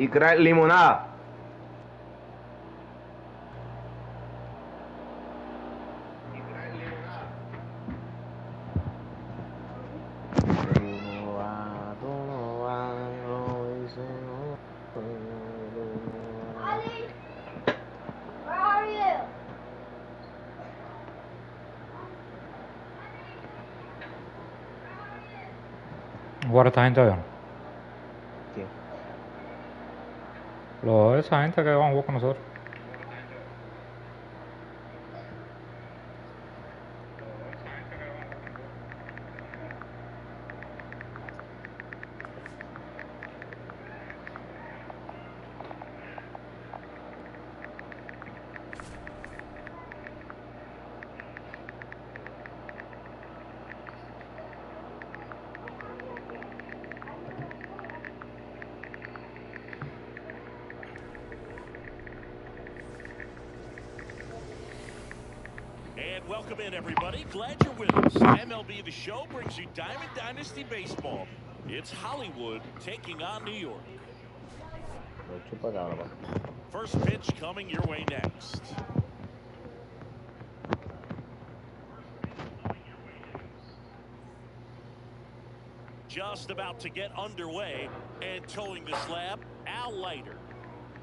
Y crack limonada. ¿Jugar esta gente hoy o no? ¿Quién? Esa gente que van a jugar con nosotros. And welcome in, everybody. Glad you're with us. MLB The Show brings you Diamond Dynasty Baseball. It's Hollywood taking on New York. First pitch coming your way next. Just about to get underway and towing the slab, Al Leiter.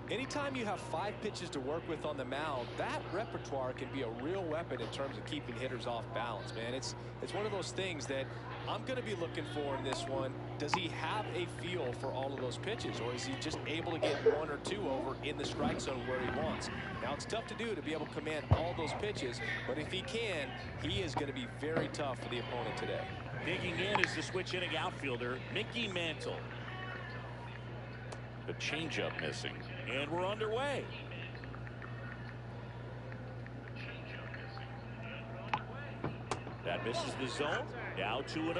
Anytime you have 5 pitches to work with on the mound, that repertoire can be a real weapon in terms of keeping hitters off balance, man. It's one of those things that I'm going to be looking for in this one. Does he have a feel for all of those pitches, or is he just able to get 1 or 2 over in the strike zone where he wants? Now, it's tough to do to be able to command all those pitches, but if he can, he is going to be very tough for the opponent today. Digging in is the switch hitting outfielder, Mickey Mantle. The changeup missing, and we're underway. That misses the zone. Now 2-0.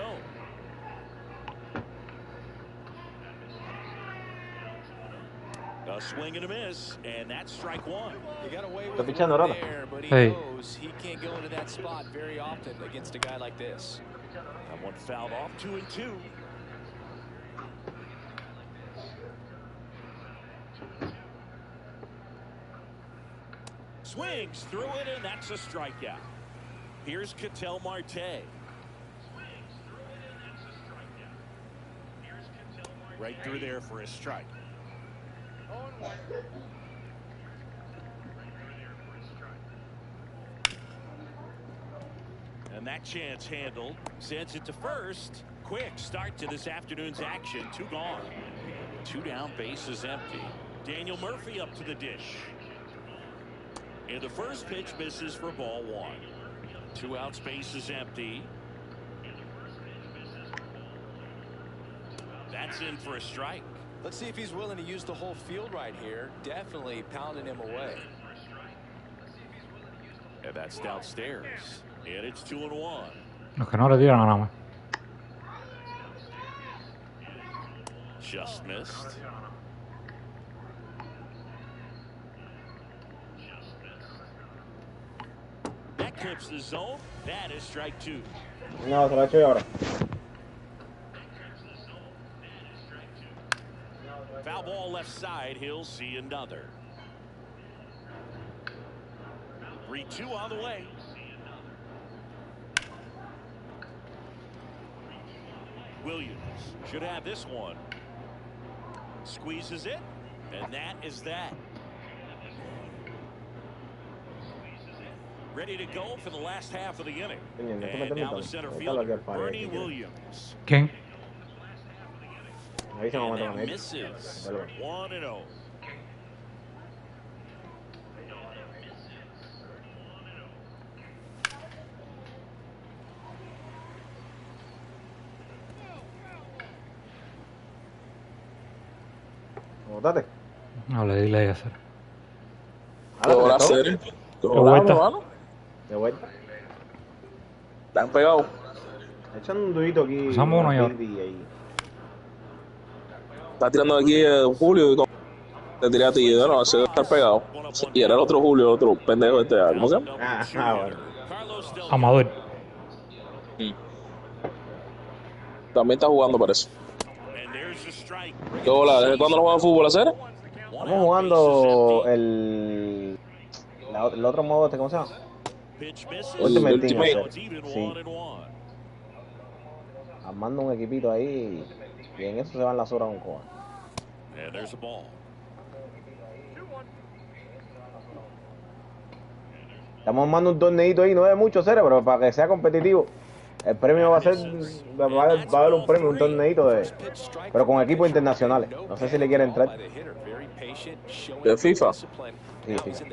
A swing and a miss, and that's strike 1. He got away with it there, but he knows he can't go into that spot very often against a guy like this. That one fouled off. 2-2. Swings through it, and that's a strikeout. Here's Ketel Marte. Right through there for a strike. And that chance handled. Sends it to first. Quick start to this afternoon's action. 2 gone. 2 down, bases empty. Daniel Murphy up to the dish. And the first pitch misses for ball 1. 2 outs, bases empty. That's in for a strike. Let's see if he's willing to use the whole field right here. Definitely pounding him away. And that's downstairs. And it's 2-1. Los que no le tiran nada más. Just missed. That clips the zone. That is strike 2. No, se lo he hecho yo ahora. Foul ball left side. He'll see another. 3-2 on the way. Williams should have this one. Squeezes it, and that is that. Ready to go for the last half of the inning. And now the center fielder, Bernie Williams. ¿Quién? Ahí se And that misses. 1-0. Botate. No, le di a hacer. ¿Qué a hacer? De vuelta. De vuelta. ¿Están pegados? Echando un durito aquí. Usamos uno ya. Está tirando aquí Julio y te tiré a ti. No, ese debe estar pegado. Y era el otro Julio, el otro pendejo este. ¿Cómo se llama? Bueno. Amador. También está jugando, parece. strike. ¿Qué bola? ¿Desde cuándo no juegan fútbol, hacer? Estamos jugando el otro modo, ¿cómo se llama? Pitch misses. Ultimate Team, Ultimate. Now it's even sí. 1-1. Armando un equipito ahí y en eso se van las horas un cojo. And there's a ball. Estamos armando un torneito ahí, no es mucho, serio, pero para que sea competitivo. El premio va a ser, va a haber un premio, un torneito pero con equipos internacionales. No sé si le quiere entrar. ¿De FIFA? Sí, FIFA.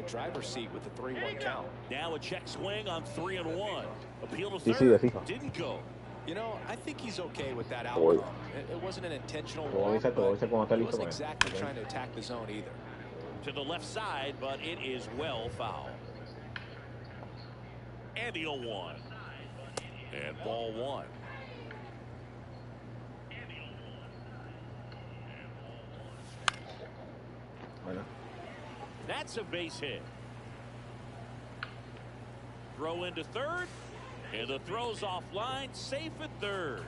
Now a check swing on 3-1. Appeal to Sí, sí, de third. FIFA. Didn't go. You know, I think he's okay with that Oy. outcome. It wasn't an intentional Te voy a walk, avisar cuando esté but he listo wasn't con él. exactly Ok. trying to attack the zone either. To the left side, but it is well foul. And the 0-1. And ball one. Bueno. That's a base hit. Throw into third. And the throw's offline, safe at third.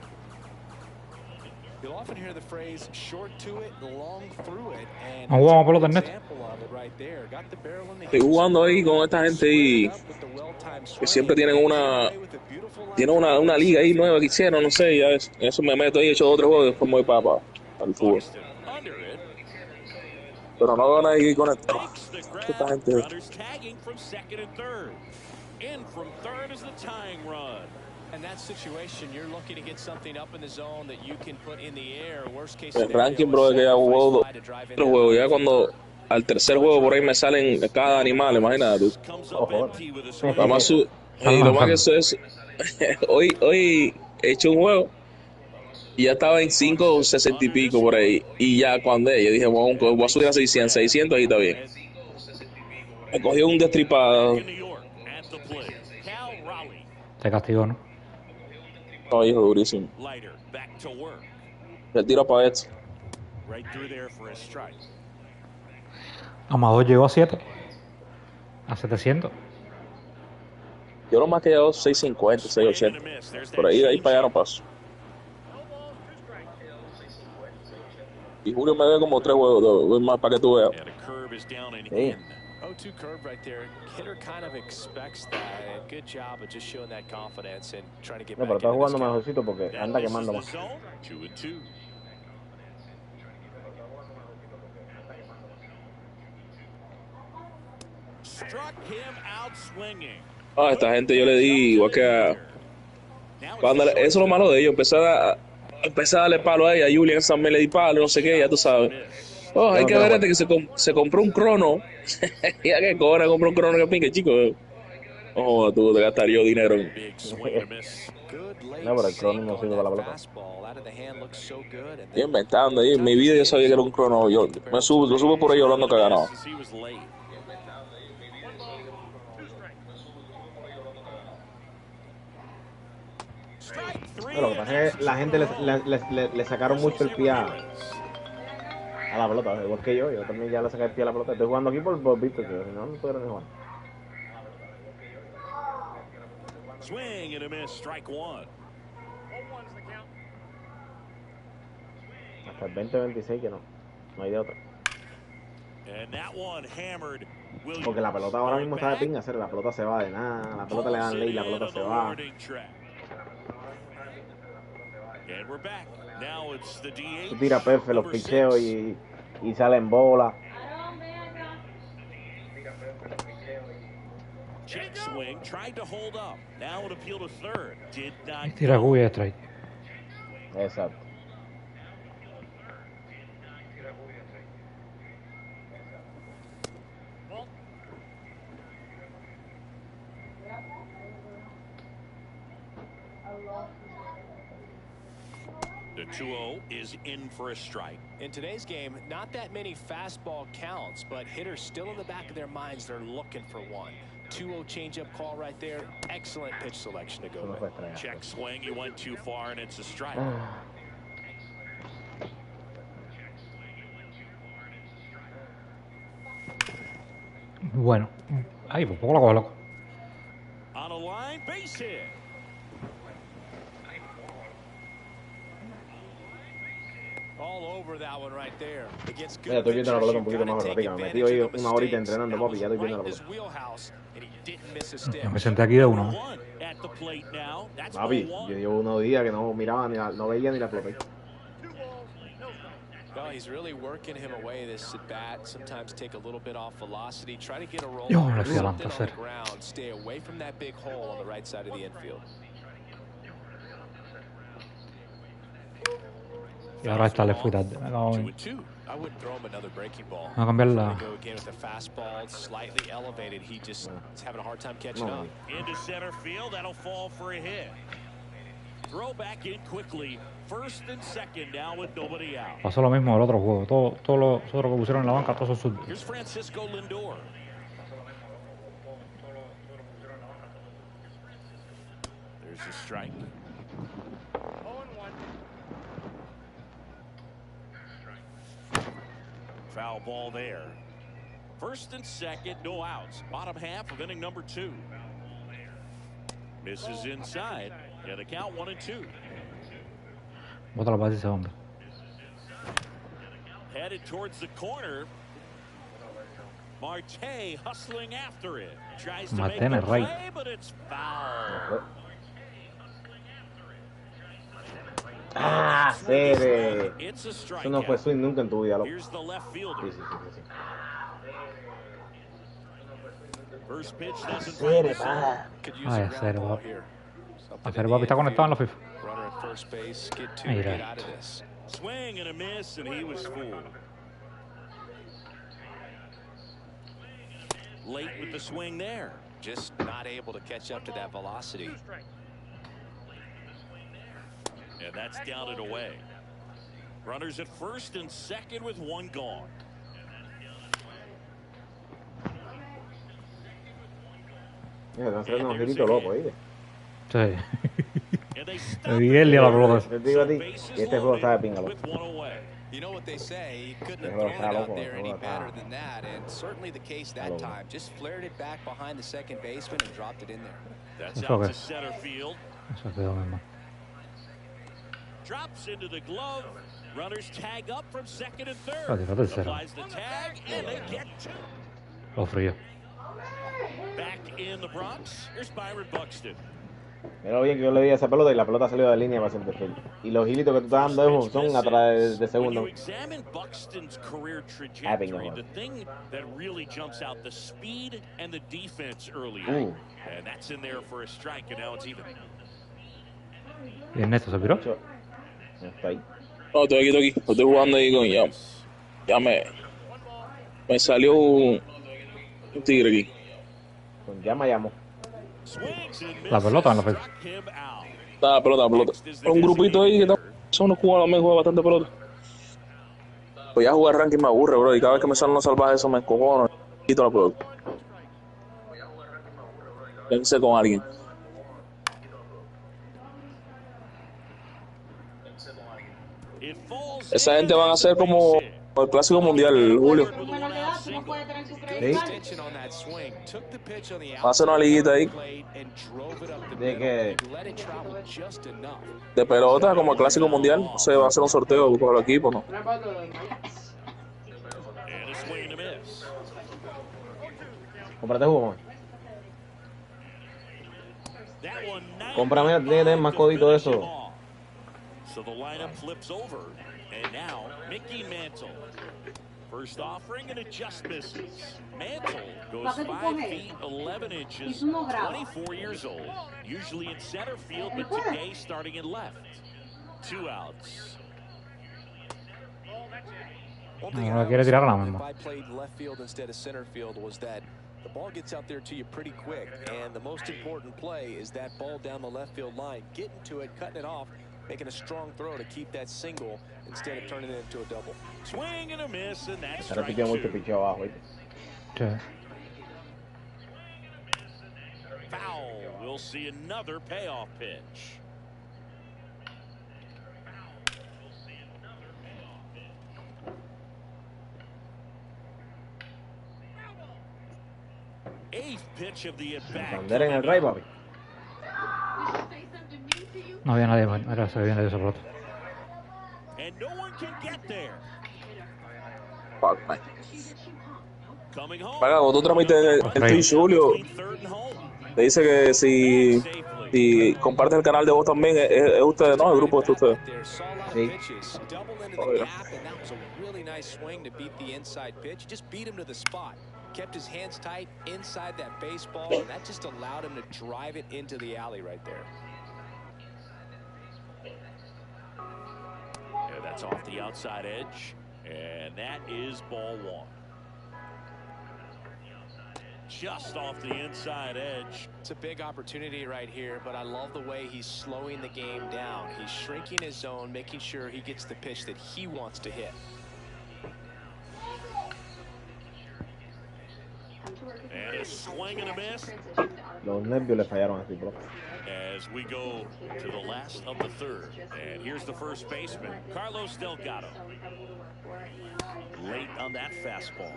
You'll often hear the phrase short to it, long through it, and No jugamos that's a pelota, good Ernesto. example of it right there. Got the barrel in the Estoy jugando ahí con esta gente y que siempre tienen una liga ahí nueva que hicieron, no sé, ya eso me meto ahí, he hecho otro juego y después me voy para el fútbol. Houston under it. Pero no veo nadie conectado. Makes the Esta grab. gente, Runners tagging from second and third. In from third is the tying run. In that situation, you're looking to get something up in the zone that you can put in the air. Worst case el scenario, ranking, bro, que ya jugó otro juego. Ya cuando al tercer juego por ahí me salen cada animal, imagínate tú. Comes Oh, up joder. empty with a Sí. swing. Nada más y lo más que eso es, hoy he hecho un juego y ya estaba en 560 y pico por ahí. Y ya cuando yo dije, bueno, voy a subir a 600 ahí está bien. Me cogió un destripado. In New York at the plate. Cal Raleigh. Te castigó, ¿no? No, hijo, durísimo. Leiter back to work. El tiro para esto. Right through there for a strike. Amador llegó a 7. A 700. Yo lo más que llevo 650, Swing and a 680. miss. There's Por that ahí, de ahí change. para allá no paso. Y Julio me ve como 3 juegos más para que tú veas. And a curve is down and Sí. in. 0-2 curve right there. Hitter kind of expects that. And good job of just showing that confidence and trying to get No, back pero está into this jugando count. mejorcito porque That anda misses quemando the más. zone. 2-2. Struck him out swinging. Ah, esta gente yo le di igual que a... Cuando eso es lo malo de ellos, empecé a darle palo a ella, a Julian también le di palo, no sé qué, ya tú sabes. Oh, hay que ver este que se compró un crono. Ya que cobra, compró un crono que pinque, chico. Oh, tú te gastaría dinero. Big swing and a miss. Good late No, pero el crono sink no on sirve para la that pelota. fastball. Out of the hand looks so good. And Estoy inventando ahí. En mi vida yo sabía que era un crono. Yo lo subo por ahí hablando cagado. Since he was late. Strike three, No, lo que pasa es que la gente le sacaron mucho el pie a la pelota, igual que yo también ya le saqué el pie a la pelota. Estoy jugando aquí por Víctor, que si no, no pudiera ni jugar. Swing and a miss. Strike one. Hasta el 2026 que no hay de otra. And that one hammered. Williams. Porque la pelota ahora mismo está de pinga, hacer la pelota se va de nada, la pelota le dan ley, la pelota se va. And we're back. Now it's the DH. Tú tiras perfecto los number picheos 6. y salen bola. Check swing, tried to hold up. Now an appeal to third. Did not. Tira Guy y strike. Exacto. The 2-0 is in for a strike. in today's game, not that many fastball counts, but hitters still in the back of their minds, they're looking for one. 2-0 changeup call right there. Excellent pitch selection to go Eso no with. fue estrella. Check swing, he went too far, and it's a strike. Bueno. Ay, pues poco la coge, loco. On a line, base hit. All Mira, estoy viendo la pelota un poquito más rápido. Me metí hoy una horita entrenando, papi, ya estoy viendo la pelota. Yo me senté aquí de uno. Papi, yo llevo unos días que no miraba, no veía ni la pelota. Well, he's really working him away this at bat. Sometimes take a little bit off velocity. Try to get a roll Yo, on le fui the adelante, hacer. ground. Stay away from that big hole on the right side of the infield. Y ahora esta le fui tarde. Me cago en... I wouldn't throw him another breaking ball. Voy a cambiar la... Go again with a fastball, slightly elevated. He just is having a hard time catching up. Into center field, that'll fall for a hit. Throw back in quickly. First and second now with nobody out. Pasó lo mismo del otro juego. Todos los otros que pusieron en la banca, todos son Here's Francisco Lindor. There's a strike. Foul ball there. First and second, no outs. Bottom half of inning number 2. Misses inside. Yeah, the count 1-2. Bota la base ese hombre. Headed towards the corner. Marte hustling after it. Tries to make the play, but it's foul. Ah, Cere. Eso no fue swing nunca en tu vida, loco. Here's the left fielder. Sí. First pitch doesn't Cere, pa. Ay, Cere, papi. Cere, papi, está conectado en la FIFA. Runner at first base, get to Mira get out esto. of this. Swing and a miss, and he was fooled. Late with the swing there. Just not able to catch up to that velocity. And that's down and away. Runners at first and second with one gone. Mira, están haciendo un girito loco, ¿viste? Sí. Y él y a la pelota. Te digo a ti, y este juego está de pinga, loco. You know what they say, he couldn't have thrown it out there any better than that, and certainly the case that time. Just flared it back behind the second baseman and dropped it in there. That's out to center field. Eso quedó, mi hermano. Drops into the glove. Runners tag up from second and third. Applies the tag, and they get two. Lo frío. Back in the Bronx, here's Byron Buxton. Mira bien que yo le di a esa pelota y la pelota salió de línea para center field. Y los gilitos que tú estás dando son atrás de segundo. When you examine Buxton's career trajectory, the thing that really jumps out, the speed and the defense earlier. And that's in there for a strike, and now it's even. ¿Y Ernesto se piró? Está ahí. No, estoy aquí. Estoy jugando ahí con ya me salió un tigre aquí. Con llamo. La pelota en la fecha. La pelota. Un grupito ahí que son unos jugadores que juegan bastante pelota. Pues ya jugar ranking me aburre, bro. Y cada vez que me salen unos salvajes, eso me encojono. Quito la pelota. Pensé con alguien. Esa gente van a ser como el Clásico Mundial, Julio. Va a hacer una liguita ahí. ¿De qué? De pelota, como el Clásico Mundial. No sé, va a hacer un sorteo con los equipos, ¿no? Cómprate jugo, man. Cómprame, tiene que tener más codito de eso. So the lineup flips over, and now Mickey Mantle. First offering and it just misses. Mantle goes 5 feet 11 inches, 24 years old. Usually in center field, but today starting in left. 2 outs. No quiere tirar la misma. If I played left field instead of center field was that the ball gets out there to you pretty quick, and the most important play is that ball down the left field line, getting to it, cutting it off, making a strong throw to keep that single instead of turning it into a double. Swing and a miss, and that's Ahora piqué mucho picheo abajo, ¿viste? Sí. Foul. We'll see another payoff pitch. Eighth pitch of the at-bat. Bandera en el ray, papi. No había nadie, mira, se viene de ese pelota. And no one can get there. Fuck, man. Paga, cuando tú tramites el Twitch, Julio, te dice que si compartes el canal de vos también, es ustedes, ¿no? El grupo es ustedes. Sí. Kept his hands tight inside that baseball, and that just allowed him to drive it into the alley right there. Yeah, that's off the outside edge, and that is ball one. Just off the inside edge. It's a big opportunity right here, but I love the way he's slowing the game down. He's shrinking his zone, making sure he gets the pitch that he wants to hit. And a swing and a miss. Los nervios le fallaron así, bro. As we go to the last of the third. And here's the first baseman, Carlos Delgado. Late on that fastball.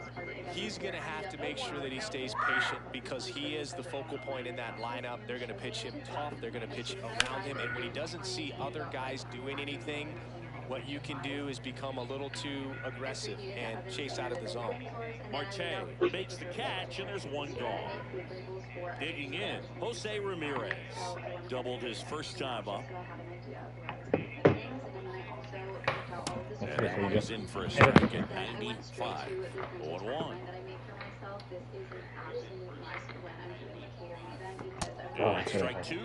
He's going to have to make sure that he stays patient because he is the focal point in that lineup. They're going to pitch him tough. They're going to pitch around him. And when he doesn't see other guys doing anything, what you can do is become a little too aggressive and chase out of the zone. Marte makes the catch, and there's one gone. Digging in, Jose Ramirez. Doubled his first time up. And he's in for a strike at 95. 0-1. And strike two.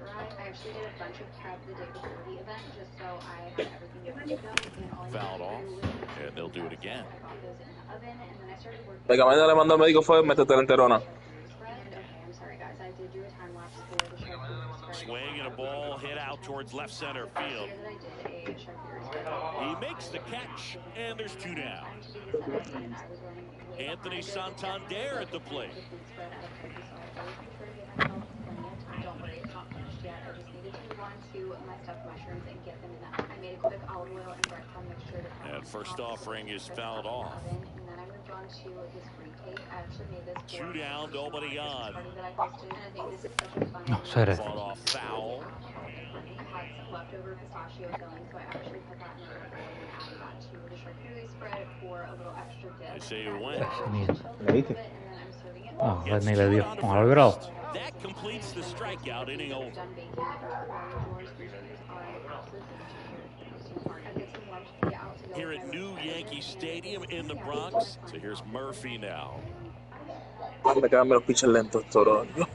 I actually did a bunch of prep the day before the event just so I had everything ready to go. Fouled off, and they'll do it again. La campaña le mandó al médico fue métete la enterona. Swing and a ball hit out towards left center field. He makes the catch, and there's two down. Anthony Santander at the plate. Don't worry, it's not finished yet. I just needed to run to my stuffed mushrooms and get them in that. I made a quick olive oil and breadcrumb mixture. And first offering is fouled off. And then I moved on to this fruit cake. I actually made this two down, nobody on. party that I hosted, and I think this is such a fun. No, será. Fought off foul. I had some leftover pistachio filling, so I actually put that in the bowl and added that to the charcuterie spread for a little extra dip. They say you win. ¿Leíste? And then I'm serving it. No, ni le dio. Con haber grado. That completes the strikeout inning over. Done baking the doors. These are absolutely Here at New Yankee Stadium in the Bronx. So here's Murphy now. Me quedan los pitches lentos, toro. And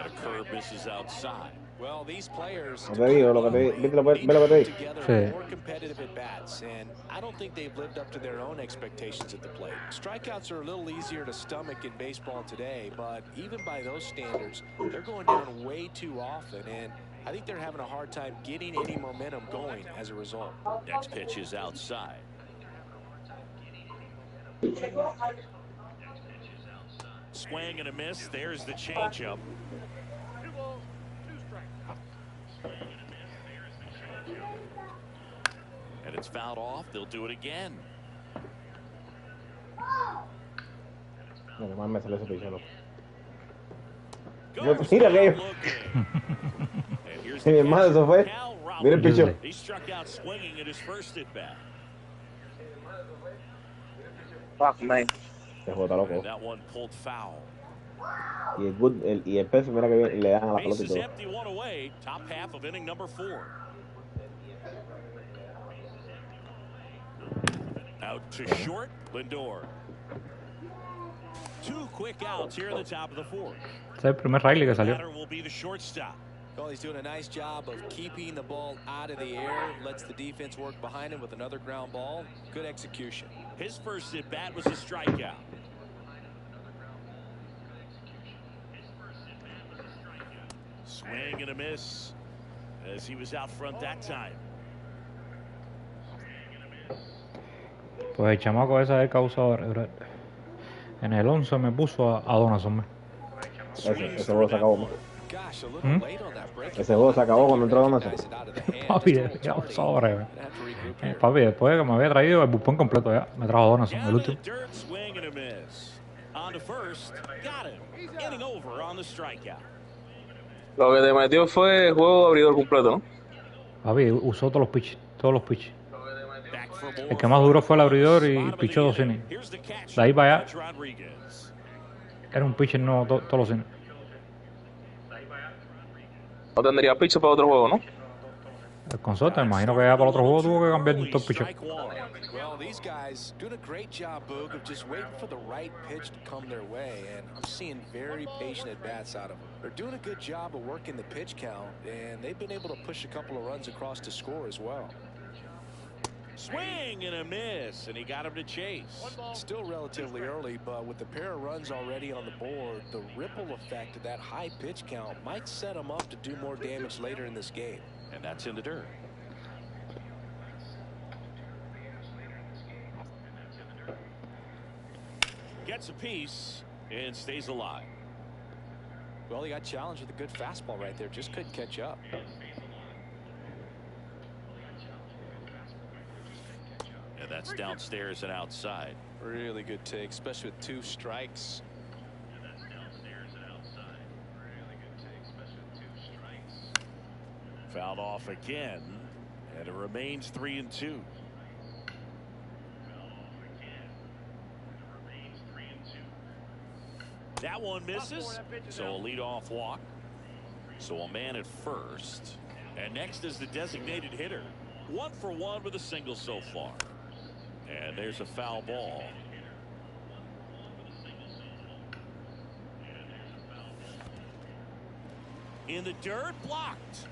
a curve misses outside. Well, these players No te digo lo que te ve lo que te digo. together Sí. more competitive at bats, and I don't think they've lived up to their own expectations at the plate. Strikeouts are a little easier to stomach in baseball today, but even by those standards, they're going down way too often, and I think they're having a hard time getting any momentum going as a result. Next pitch is outside. Swing and a miss. There's the changeup. And it's fouled off. They'll do it again. No, que más me salió ese picho, loco. Goes Mira down aquello. looking. And here's Sí, mi the hermano, eso fue. Cal Mira el Robinson. picho. He struck out swinging at his first at bat. Fuck, man. Se jota, loco. And that one pulled foul. Y el peso, mira que bien, le dan a la pelota y Bases todo. empty, one away. Top half of inning number 4. Out to short, Lindor. 2 quick outs here in the top of the 4th. Ese es el primer Riley que salió. Batter will be the shortstop. Well, he's doing a nice job of keeping the ball out of the air, lets the defense work behind him with another ground ball. Good execution. His first at bat was a strikeout. Swing and a miss as he was out front that time. Pues el chamaco ese es el causador. En el 11 me puso a Donaldson. Ese juego se acabó. Gosh, a little late on that break. Ese juego se acabó cuando entró Donaldson. Guys it out of the hand Papi, just ya momentarily. sobre. Gonna have to regroup here. Papi, después de que me había traído el bullpen completo ya, me trajo Donaldson, el Down in último. the dirt, swing and a miss. On to first, got him. Inning over on the strikeout. Lo que te metió fue juego abridor completo, ¿no? Papi, usó todos los pitches, todos los pitches. El que más duró fue el abridor y pichó 2 innings. De ahí para allá era un pitcher no todos los innings. No tendría pitcher para otro juego, ¿no? El consorte, me imagino que ya para el otro juego tuvo que cambiar todo el pitcher. Well, these guys doing a great job, Boog, of just waiting for the right pitch to come their way, and I'm seeing very patient at-bats out of them. They're doing a good job of working the pitch count, and they've been able to push a couple of runs across to score as well. Swing and a miss, and he got him to chase. Still relatively early, but with the pair of runs already on the board, the ripple effect of that high pitch count might set them up to do more damage later in this game. And that's in the dirt. Gets a piece and stays alive. Well, he got challenged with a good fastball right there. Just couldn't catch up. And that's downstairs and outside. Really good take, especially with 2 strikes. Fouled off again, and it remains 3-2. That one misses, so a leadoff walk. So a man at first, and next is the designated hitter. 1 for 1 with a single so far. And there's a foul ball. In the dirt, blocked.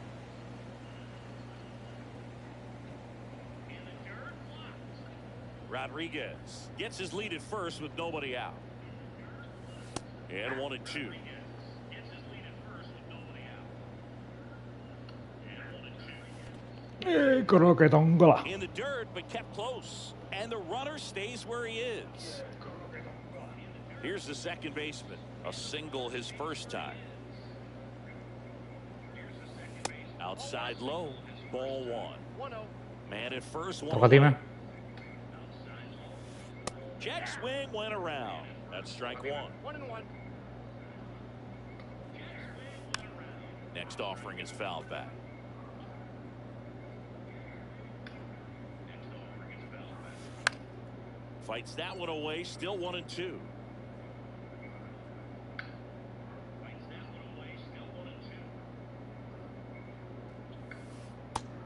Rodriguez gets his lead at first with nobody out. And 1-2. In the dirt, but kept close. And the runner stays where he is. Here's the second baseman. A single his first time. Outside low. Ball 1. Man at first. Jet swing went around. That's strike 1. 1-1. Next offering is fouled back. Fights that one away. Still 1-2.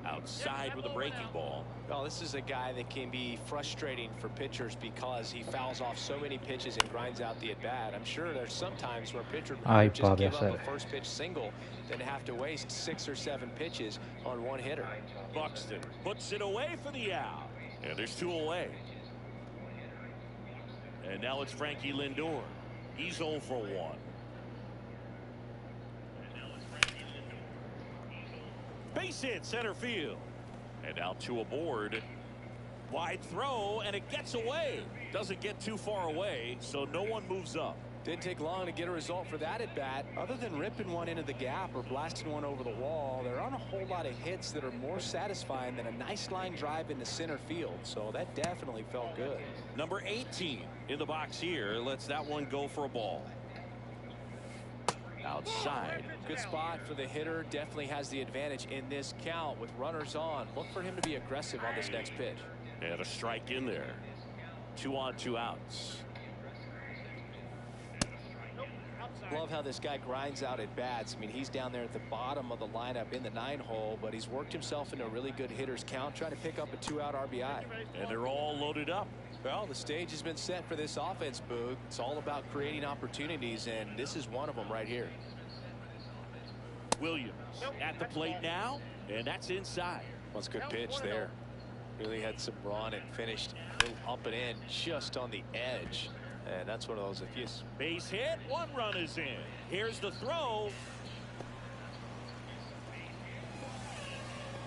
Outside with a breaking ball. Well, this is a guy that can be frustrating for pitchers because he fouls off so many pitches and grinds out the at-bat. I'm sure there's some times where a pitcher would just give up a first pitch single than have to waste 6 or 7 pitches on one hitter. Buxton puts it away for the out. And there's 2 away. And now it's Frankie Lindor. He's 0 for 1. Base hit center field. And now 2 aboard. Wide throw, and it gets away. Doesn't get too far away, so no one moves up. Didn't take long to get a result for that at bat. Other than ripping one into the gap or blasting one over the wall, there aren't a whole lot of hits that are more satisfying than a nice line drive into center field. So that definitely felt good. Number 18 in the box here lets that one go for a ball. Outside. Good spot for the hitter. Definitely has the advantage in this count with runners on. Look for him to be aggressive on this next pitch. And a strike in there. 2 on, 2 outs. Love how this guy grinds out at bats. I mean, he's down there at the bottom of the lineup in the 9-hole, but he's worked himself into a really good hitter's count, trying to pick up a 2-out RBI. And they're all loaded up. Well, the stage has been set for this offense, Boog. It's all about creating opportunities, and this is one of them right here. Williams at the plate now, and that's inside. That's a good pitch there. Really had some run and finished a little up and in just on the edge. And that's one of those, if you... Base hit, 1 run is in. Here's the throw.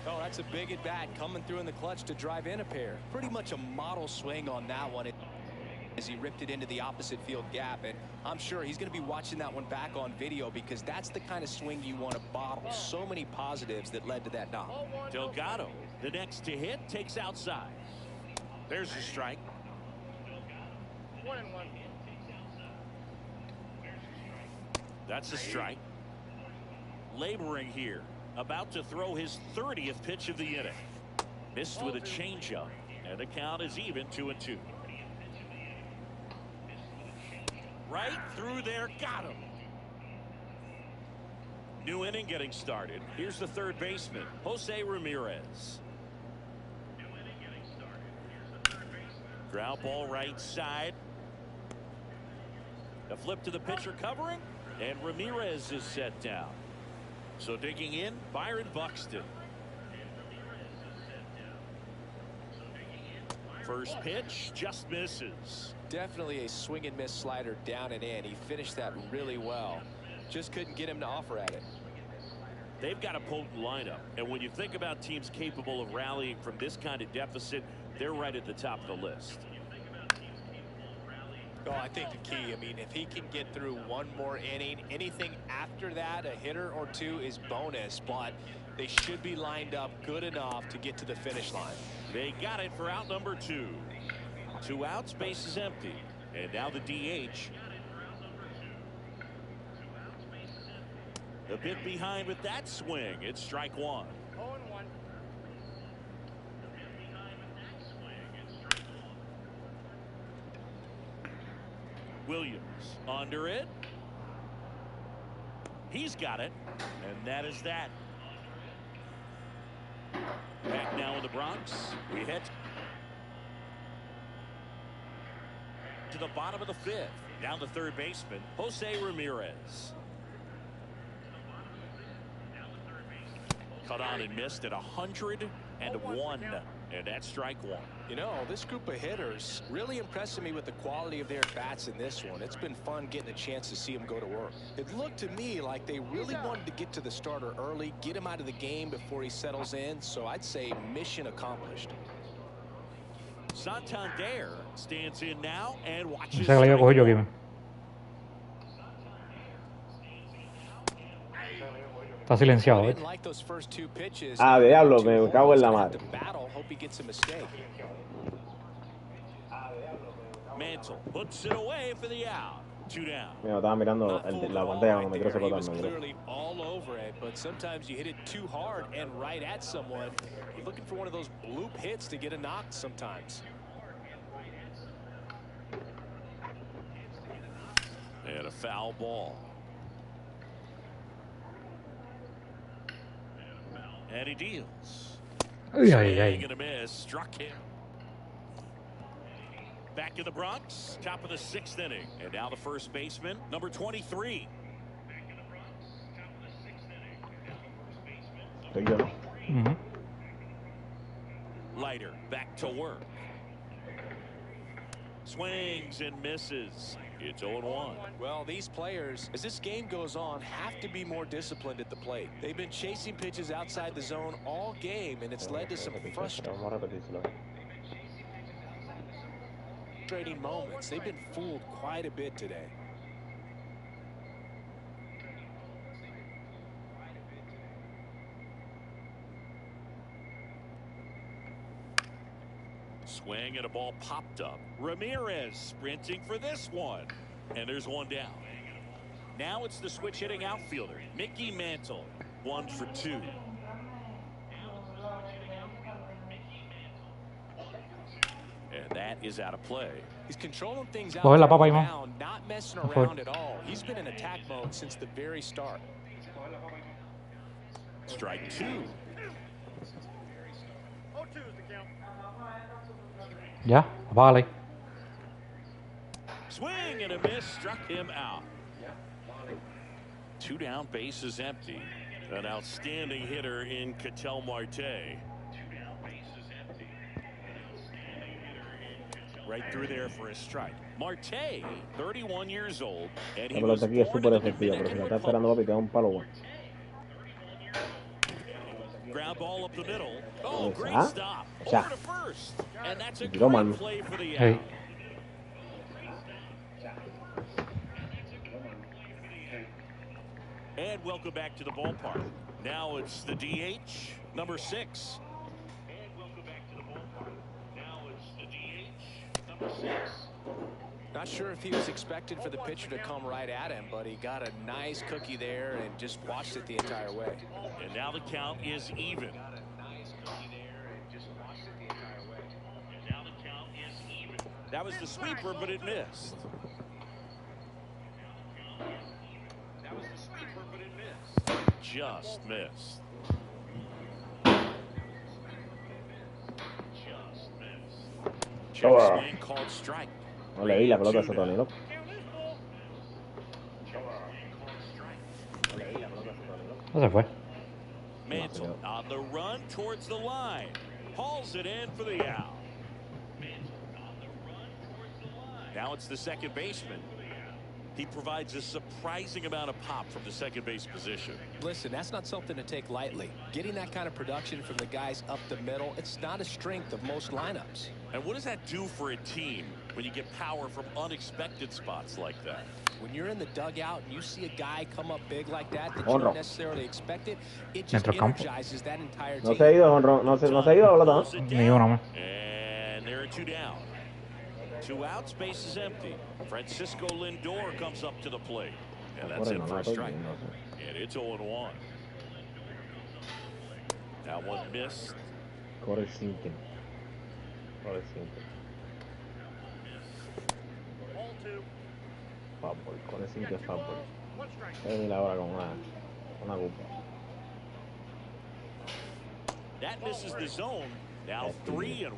Oh, that's a big at bat coming through in the clutch to drive in a pair. Pretty much a model swing on that one as he ripped it into the opposite field gap. And I'm sure he's going to be watching that one back on video because that's the kind of swing you want to bottle. So many positives that led to that knock. Delgado, the next to hit, takes outside. There's the strike. 1-1. That's a strike. Laboring here. About to throw his 30th pitch of the inning. Missed with a changeup. And the count is even 2-2. Right through there, got him. New inning getting started. Here's the third baseman, Jose Ramirez. Ground ball right side. A flip to the pitcher covering, and Ramirez is set down. So digging in, Byron Buxton. First pitch just misses. Definitely a swing and miss slider down and in. He finished that really well. Just couldn't get him to offer at it. They've got a potent lineup, and when you think about teams capable of rallying from this kind of deficit, they're right at the top of the list. Oh, I think the key, I mean, if he can get through one more inning, anything after that, a hitter or two is bonus, but they should be lined up good enough to get to the finish line. They got it for out number 2. 2 outs, base is empty. And now the DH. A bit behind with that swing. It's strike 1. 0-1. Williams under it. He's got it. And that is that. Back now in the Bronx. We head to the bottom of the 5th. Down the third baseman, Jose Ramirez. Cut on and missed at 101. And that's strike 1. You know, this group of hitters really impressing me with the quality of their bats in this one. It's been fun getting a chance to see them go to work. It looked to me like they really wanted to get to the starter early, get him out of the game before he settles in. So I'd say mission accomplished. Santander stands in now and watches. Se le había cogido yo aquí. Está silenciado, ¿eh? Ah, diablo, me cago en la madre. Mantle puts it away for the out. 2 down. Mira, estaba mirando la pantalla cuando me quiero soportarme. Clearly all over it, but sometimes you hit it too hard and right at someone. You're looking for one of those bloop hits to get a knock sometimes. And a foul ball. And he deals. Ay. A miss, struck him. Back in the Bronx, top of the 6th inning. And now the first baseman, number 23. Leiter back to work. Swings and misses. It's 0-1. Well, these players, as this game goes on, have to be more disciplined at the plate. They've been chasing pitches outside the zone all game, and it's led to some frustrating moments. They've been fooled quite a bit today. Swing and a ball popped up. Ramirez sprinting for this one. And there's one down. Now it's the switch hitting outfielder, Mickey Mantle. 1 for 2. And that is out of play. He's controlling things out Coge la papa, around, not messing around at all. He's been in attack mode since the very start. Strike 2. 0-2 is the count. Ya, apágale. Swing and a miss, struck him out. 2 down, base is empty. An outstanding hitter in Ketel Marte. Right through there for a strike. Marte, 31 years old. And La pelota aquí es súper efectiva, pero si la está esperando papi, te da un palo bueno. Ground ball up the middle. Oh, great stop. Over to first. And that's a great play for the out. And welcome back to the ballpark. Now it's the DH, number 6. And welcome back to the ballpark. Now it's the DH, number 6. Not sure if he was expected for the pitcher to come right at him, but he got a nice cookie there and just watched it the entire way. And now the count is even. That was the sweeper, but it missed. Just missed. Check swing called strike. No le di la pelota a ese Tony, loco. No se fue. Mantle on the run towards the line. Hauls it in for the out. Now it's the second baseman. He provides a surprising amount of pop from the second base position. Listen, that's not something to take lightly. Getting that kind of production from the guys up the middle, it's not a strength of most lineups. And what does that do for a team when you get power from unexpected spots like that? When you're in the dugout and you see a guy come up big like that you don't necessarily expect it, it just energizes that entire team. No se ha ido, Honro. No se ha ido la pelota, ¿no? Ni una más. And there are two down. 2 outs, base is empty. Francisco Lindor comes up to the plate. And that's it for a strike. And it's 0-1. That one missed. Corre sinking. Corre sinking. Ball 2. Fútbol. Corre sinking fútbol. 1 strike. Es mil ahora con una culpa. That misses the zone. Now 3-1.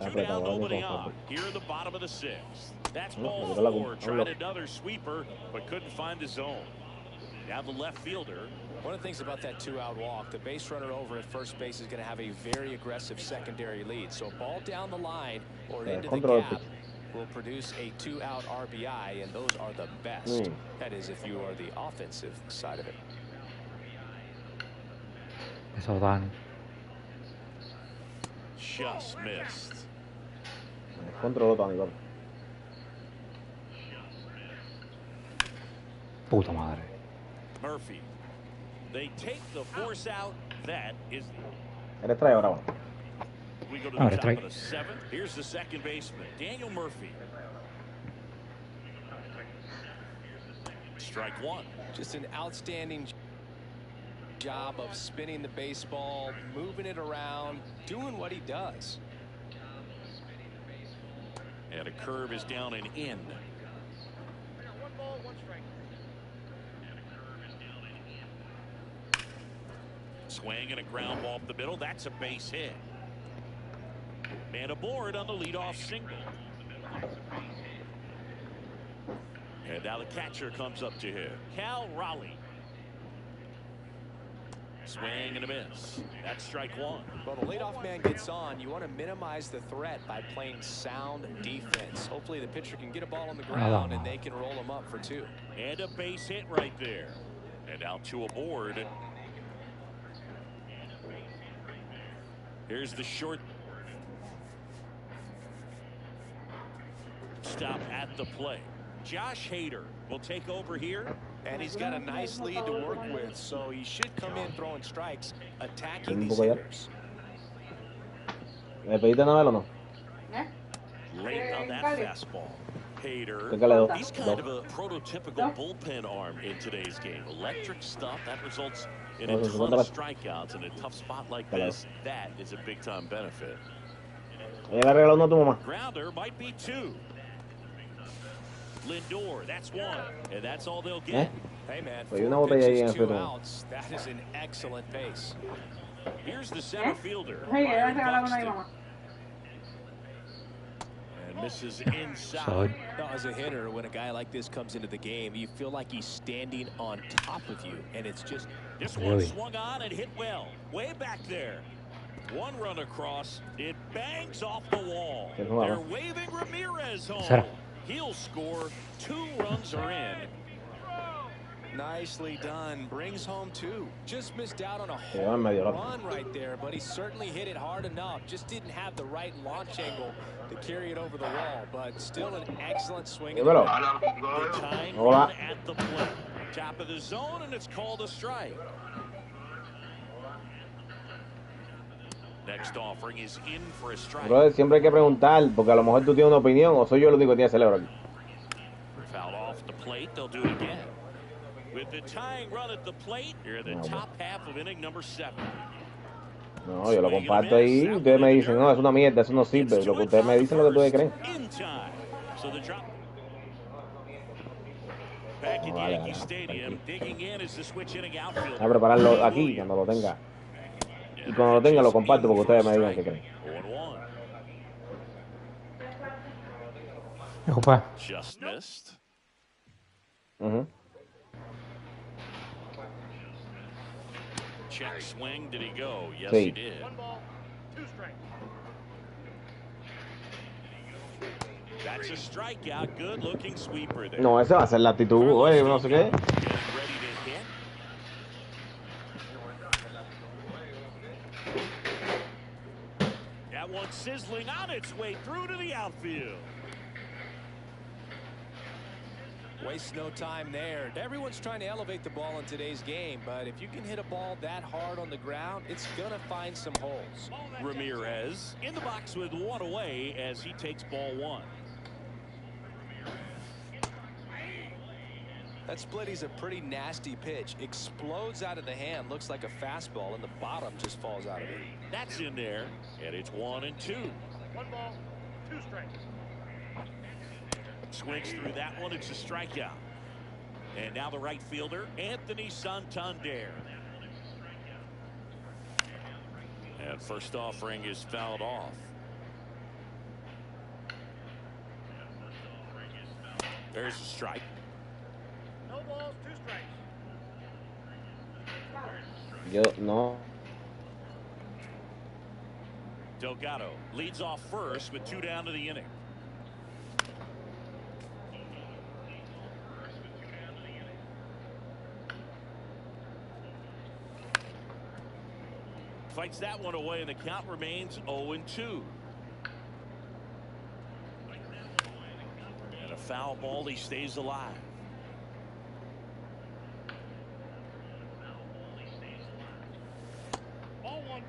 2 down, nobody on. Here in the bottom of the 6th. That's ball 4. Tried another sweeper, but couldn't find the zone. Now the left fielder. One of the things about that 2-out walk, the base runner over at first base is going to have a very aggressive secondary lead. So a ball down the line or into the gap will produce a 2-out RBI, and those are the best. That is, if you are the offensive side of it. Eso dan. Just missed. Controló Tony, loco. Puta madre. Murphy. They take the force out. That is. Eres trae ahora, bueno. We go to the top of the 7th. Here's the second baseman, Daniel Murphy. Strike 1. Just an outstanding job of spinning the baseball, moving it around, doing what he does. And a curve is down and in. 1 ball, 1 strike. Swing and a ground ball up the middle. That's a base hit. Man aboard on the leadoff single. And now the catcher comes up to him. Cal Raleigh. Swing and a miss. That's strike 1. Well, the leadoff man gets on. You want to minimize the threat by playing sound defense. Hopefully the pitcher can get a ball on the ground and they can roll him up for 2. And a base hit right there. And now 2 aboard. Here's the short stop at the plate. Josh Hader will take over here. And he's got a nice lead to work with, so he should come in throwing strikes, attacking these hitters. ¿Le pediste Noel o no? Late on that fastball. Hader, he's kind of a prototypical bullpen arm in today's game. Electric stuff that results in a ton of strikeouts in a tough spot like this. That is a big-time benefit. Grounder might be 2. Lindor, that's 1, and that's all they'll get. Hey man, 4 pitches, 2 outs. That is an excellent pace. Here's the center fielder. And misses inside. Now, as a hitter, when a guy like this comes into the game, you feel like he's standing on top of you, and it's just. This one swung on and hit well, way back there. 1 run across, it bangs off the wall. They're waving Ramirez home. He'll score. 2 runs are in. Nicely done. Brings home 2. Just missed out on a home run right there, but he certainly hit it hard enough. Just didn't have the right launch angle to carry it over the wall, but still an excellent swing. The tying run at the plate. Top of the zone, and it's called a strike. Next offering is in for a strike. Brother, siempre hay que preguntar, porque a lo mejor tú tienes una opinión, o soy yo el único que tiene cerebro aquí. Foul off the plate, they'll do it again. With the tying run at the plate, here in the top half of inning number 7. No, yo lo comparto ahí. Ustedes me dicen, no, es una mierda, eso no sirve. Lo que ustedes me dicen, lo que ustedes creen. No, dale, voy a prepararlo aquí cuando lo tenga. Y cuando lo tenga lo comparto porque ustedes me digan qué creen. Opa. Check swing, did he go? Yes, Sí. he did. 1 ball, 2 strikes. That's a strikeout. Good looking sweeper there. No, esa va a ser la actitud, oye, no sé qué. Getting ready to hit. That one sizzling on its way through to the outfield. Waste no time there. Everyone's trying to elevate the ball in today's game, but if you can hit a ball that hard on the ground, it's going to find some holes. Ramirez in the box with one away as he takes ball 1. That splitty's a pretty nasty pitch. Explodes out of the hand. Looks like a fastball, and the bottom just falls out of it. That's in there, and it's 1-2. 1 ball, 2 strikes. Swings through that one. It's a strikeout. And now the right fielder, Anthony Santander. And first offering is fouled off. There's a strike. No balls, 2 strikes. Yo, no. Delgado leads off first with 2 down to the inning. Fights that one away, and the count remains 0-2. And a foul ball, he stays alive. Ball 1.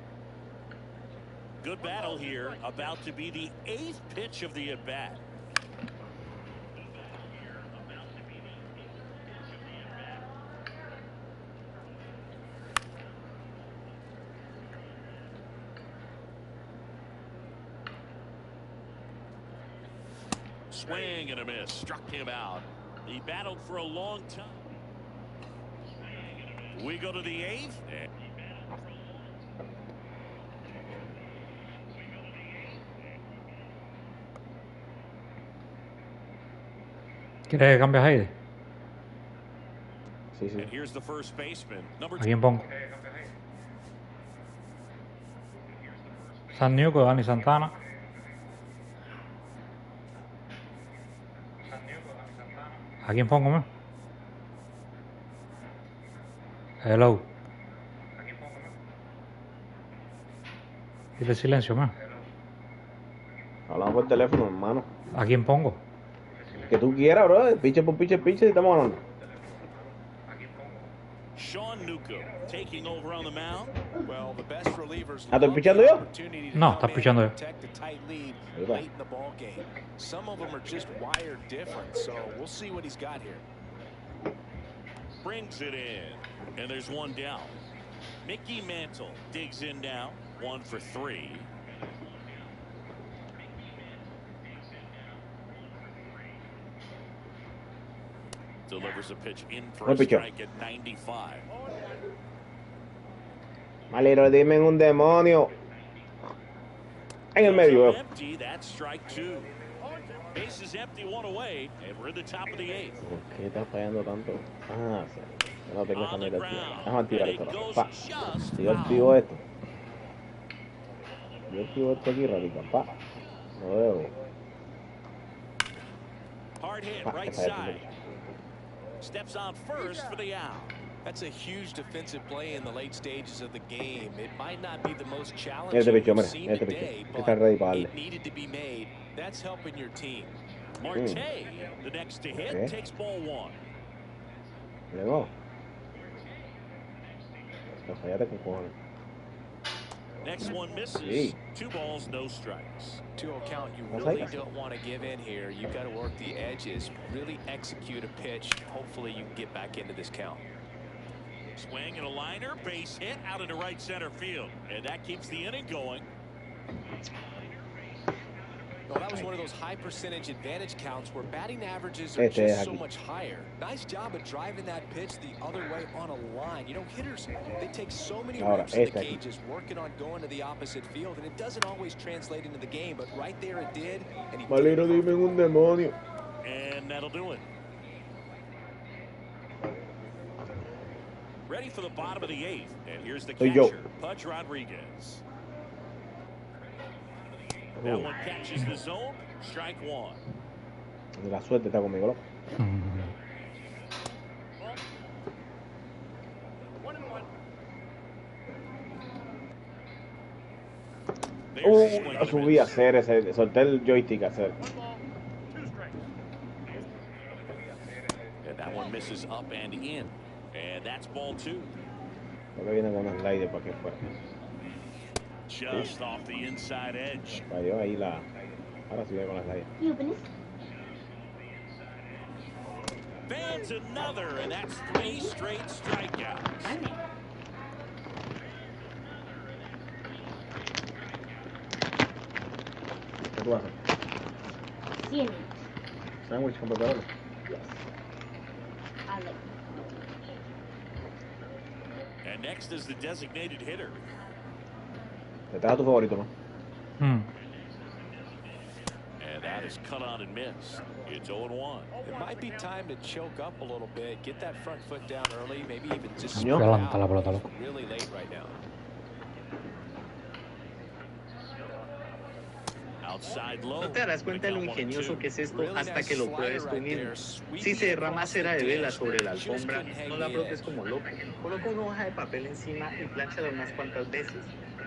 Good battle here, about to be the 8th pitch of the at-bat. Swing and a miss. Struck him out. He battled for a long time. We go to the 8th. ¿Quieres que cambies aire? Sí, sí. And here's the first baseman. Number ¿A quién pongo? San Nico, Dani Santana. ¿A quién pongo, man? Hello. Dile silencio, man. Hablamos por teléfono, hermano. ¿A quién pongo? Que tú quieras, bro. Piche por piche, piche, y estamos hablando. Sean Nuco taking over on the mound. Well, the best relievers ¿Ah, estoy pichando yo? No, estás pichando yo. protect the tight lead Ahí va. late in the ball game. Some of them are just wired different, so we'll see what he's got here. Brings it in. And there's one down. Mickey Mantle digs in now. 1 for 3. Delivers a pitch in for a Buen picheo. strike at 95. Malero, dime un demonio. En el medio, bro. Empty, that's strike 2. Base is empty, 1 away, and we're at the top of the 8th. ¿Por qué está fallando tanto? Ah, sí. Yo no tengo esa On the mierda aquí. ground. Vamos a activar And esto. it goes Pa. just Si yo foul. activo esto. Yo activo esto aquí, ratito. Pa. No veo. Hard hit, Pa. right Que falla side. esto. Steps on first for the out. That's a huge defensive play in the late stages of the game. It might not be the most Este challenging picheo, we've mira. seen Este today, picheo. Está ready para but darle. it needed to be made. That's helping your team. Marte, the next to hit, Okay. takes ball 1. Llegó. No, fallate con cojones. Next one misses. Sí. 2 balls, no strikes. 2-0 count. You That's really right. don't want to give in here. You've got to work the edges, really execute a pitch. Hopefully you can get back into this count. Swing and a liner, base hit out into right center field, and that keeps the inning going. Well, that was one of those high percentage advantage counts where batting averages are just so much higher. Nice job of driving that pitch the other way on a line. You know, hitters, they take so many reps in the cages working on going to the opposite field, and it doesn't always translate into the game, but right there it did. And Valero, dime un demonio. And that'll do it. Ready for the bottom of the 8th, and here's the catcher, Pudge Rodriguez. That one catches the zone. Strike one. La suerte está conmigo, loco. 1-1. La subí a hacer ese, solté el joystick a hacer. 1 ball, 2 strikes. And that one misses up and in. And that's ball 2. Creo que viene con un slider para que fuera. Just off the inside edge. Cayó ahí la. Ahora sí viene con la slider. Fans another, and that's 3 straight strikeouts. ¿Qué tú haces? Sándwich con pepperoni. And next is the designated hitter. Te traes a tu favorito, ¿no? And that is cut on and missed. It's 0-1. It might be time to choke up a little bit, get that front foot down early, maybe even just Coño. spread Levanta la out. pelota, loco. Really late right now. Outside low. No te darás cuenta de lo ingenioso que es esto hasta que lo pruebes tú mismo. Si se derrama cera de vela sobre la alfombra, no la frotes como loco. Coloca una hoja de papel encima y plánchala unas cuantas veces.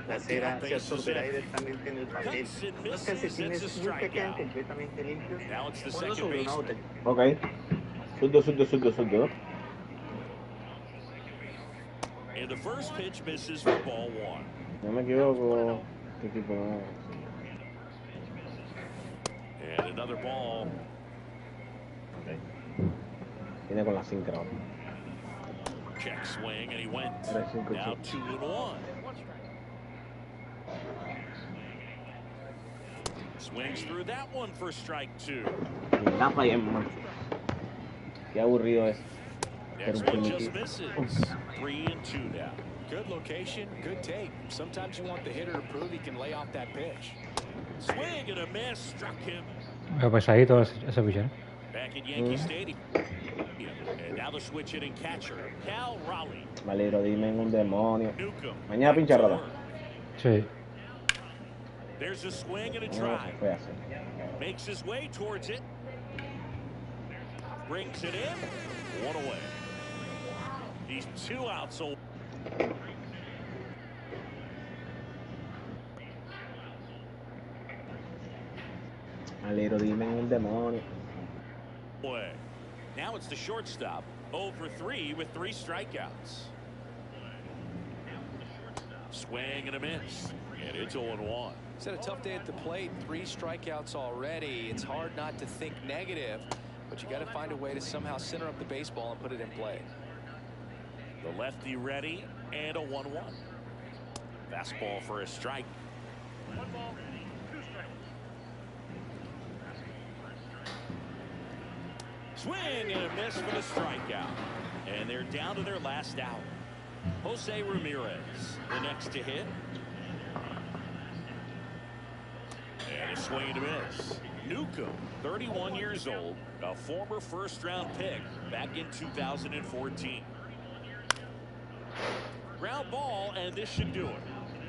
La cera se absorberá directamente en el papel. Los calcetines nunca quedan completamente limpios. Ponlos sobre una botella. Ok. Surdo. And the first pitch misses for ball 1. No me equivoco. ¿Qué equipo no? And another ball. Ok. Viene con la sincra. Check swing, and he went. Ahora es Now 2-1. Swings through that one for strike 2. La falla, man. Qué aburrido es. Next one just misses. 3-2 now. Good location, good take. Sometimes you want the hitter to prove he can lay off that pitch. Swing and a miss, struck him. Pesadito ese pitcher. Back in Yankee Stadium. And now the switch hitting catcher, Cal Raleigh. Valero, dime un demonio. Newcomb. Mañana pincha rota. Sí. There's a swing and a No, se drive. fue así. Makes his way towards it. Brings it in. One away. He's 2 outs. So Valero, dime un demonio. away. Now it's the shortstop. 0 for 3 with 3 strikeouts. Swing and a miss. And it's 0-1. He's had a tough day at the plate. 3 strikeouts already. It's hard not to think negative, but you got to find a way to somehow center up the baseball and put it in play. The lefty ready and a 1-1. Fastball for a strike. 1 ball, 2 strikes. Swing and a miss for the strikeout. And they're down to their last out. Jose Ramirez, the next to hit. And a swing and a miss. Newcomb, 31 years old, a former first-round pick back in 2014. Ground ball, and this should do it.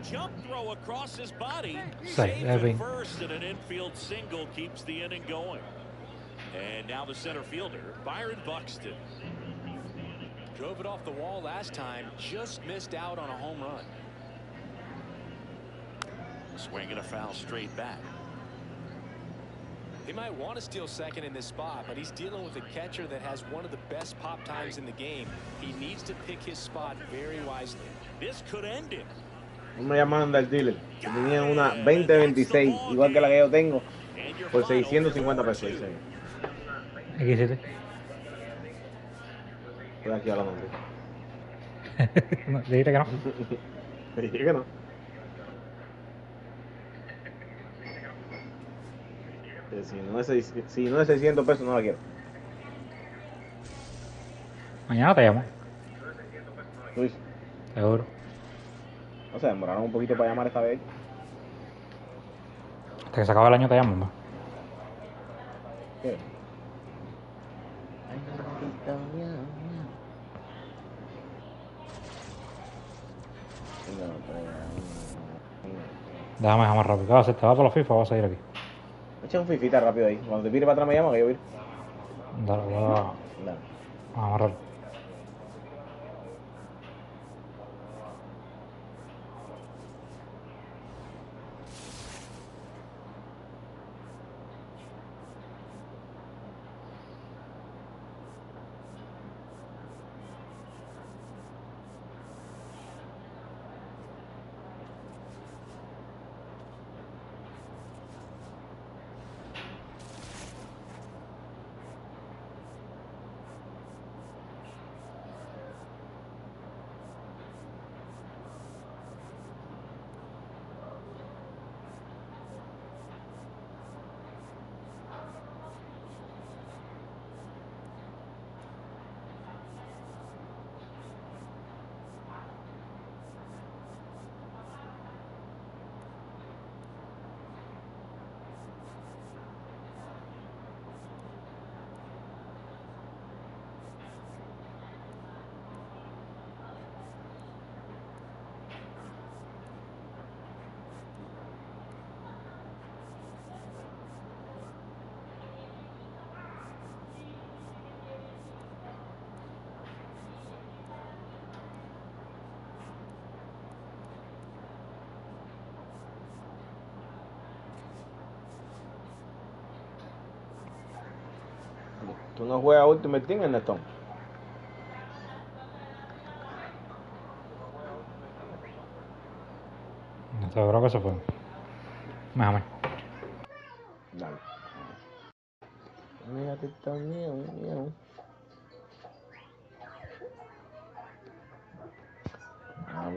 Jump throw across his body. Safe at first, and an infield single keeps the inning going. And now the center fielder, Byron Buxton. Drove it off the wall last time, just missed out on a home run. Swing and a foul straight back. He might want to steal second in this spot, but he's dealing with a catcher that has one of the best pop times in the game. He needs to pick his spot very wisely. This could end it. No me llamaron del dealer. Que tenía una 2026, igual que la que yo tengo, por 650 pesos. X7. Estoy aquí hablando. No, dijiste que no. Te dije que no. Que si no es 600 pesos, no la quiero. Mañana te llamo. Tú dices, Seguro. no sé, demoraron un poquito para llamar esta vez. Hasta que se acabe el año te llamo, ¿no? ¿Qué? Déjame más rápido. ¿Qué vas a hacer? ¿Te vas por la FIFA o vas a ir aquí? Echa un fifita rápido ahí. Cuando te pire para atrás me llama que yo voy. Dale, voy a Dale. amarrar. Tú no juegas Ultimate Team en Nestón. Seguro que se fue. Déjame. Dale. Mira, te está miau. Abrazo.